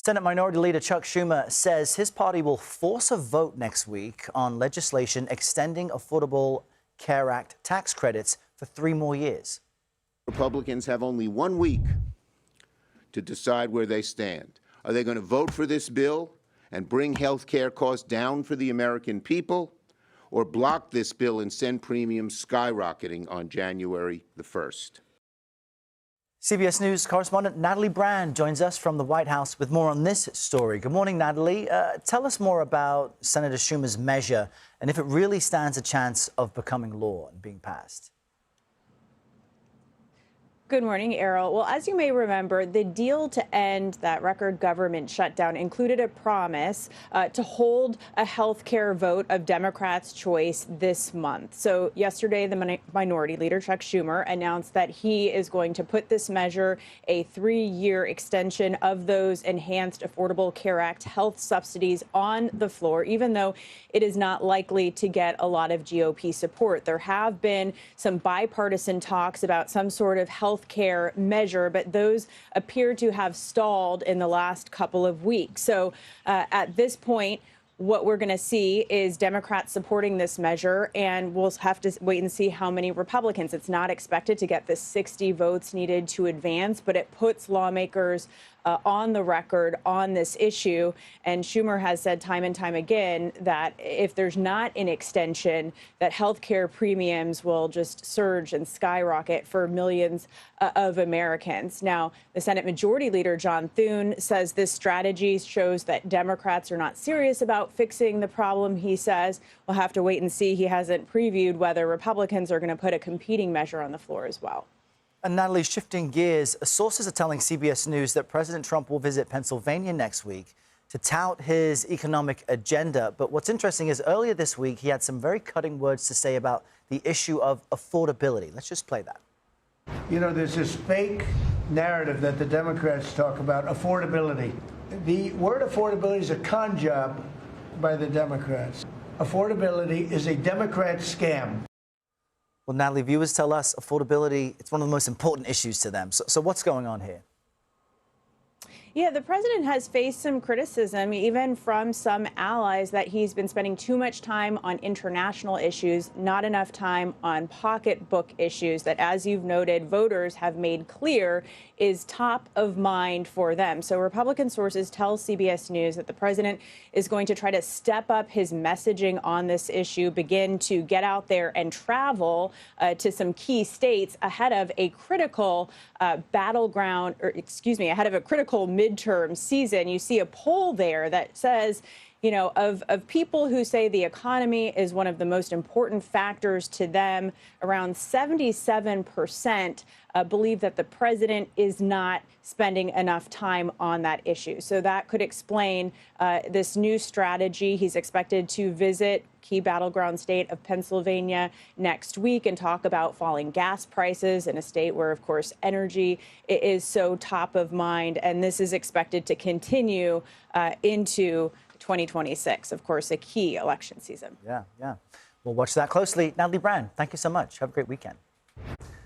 Senate Minority Leader Chuck Schumer says his party will force a vote next week on legislation extending Affordable Care Act tax credits for 3 more years. Republicans have only 1 week to decide where they stand. Are they going to vote for this bill and bring health care costs down for the American people, or block this bill and send premiums skyrocketing on January the 1st? CBS News correspondent Natalie Brand joins us from the White House with more on this story. Good morning, Natalie. Tell us more about Senator Schumer's measure and if it really stands a chance of becoming law and being passed. Good morning, Errol. Well, as you may remember, the deal to end that record government shutdown included a promise to hold a health care vote of Democrats' choice this month. So yesterday, the Minority Leader Chuck Schumer announced that he is going to put this measure, a 3-year extension of those enhanced Affordable Care Act health subsidies, on the floor, even though it is not likely to get a lot of GOP support. There have been some bipartisan talks about some sort of health care measure, but those appear to have stalled in the last couple of weeks. So at this point, what we're going to see is Democrats supporting this measure, and we'll have to wait and see how many Republicans. It's not expected to get the 60 votes needed to advance, but it puts lawmakers on the record on this issue. And Schumer has said time and time again that if there's not an extension, that health care premiums will just surge and skyrocket for millions of Americans. Now, the Senate Majority Leader John Thune says this strategy shows that Democrats are not serious about fixing the problem. He says we'll have to wait and see. He hasn't previewed whether Republicans are going to put a competing measure on the floor as well. And Natalie, shifting gears, sources are telling CBS News that President Trump will visit Pennsylvania next week to tout his economic agenda. But what's interesting is earlier this week, he had some very cutting words to say about the issue of affordability. Let's just play that. You know, there's this fake narrative that the Democrats talk about, affordability. The word affordability is a con job by the Democrats. Affordability is a Democrat scam. Well, Natalie, viewers tell us affordability, it's one of the most important issues to them. So what's going on here? Yeah, the president has faced some criticism, even from some allies, that he's been spending too much time on international issues, not enough time on pocketbook issues that, as you've noted, voters have made clear is top of mind for them. So Republican sources tell CBS News that the president is going to try to step up his messaging on this issue, begin to get out there and travel to some key states ahead of a critical ahead of a critical midterm season. You see a poll there that says, you know, of people who say the economy is one of the most important factors to them, around 77% believe that the president is not spending enough time on that issue. So that could explain this new strategy. He's expected to visit key battleground state of Pennsylvania next week and talk about falling gas prices in a state where, of course, energy is so top of mind. And this is expected to continue into 2026, of course, a key election season. Yeah. We'll watch that closely. Natalie Brand, thank you so much. Have a great weekend.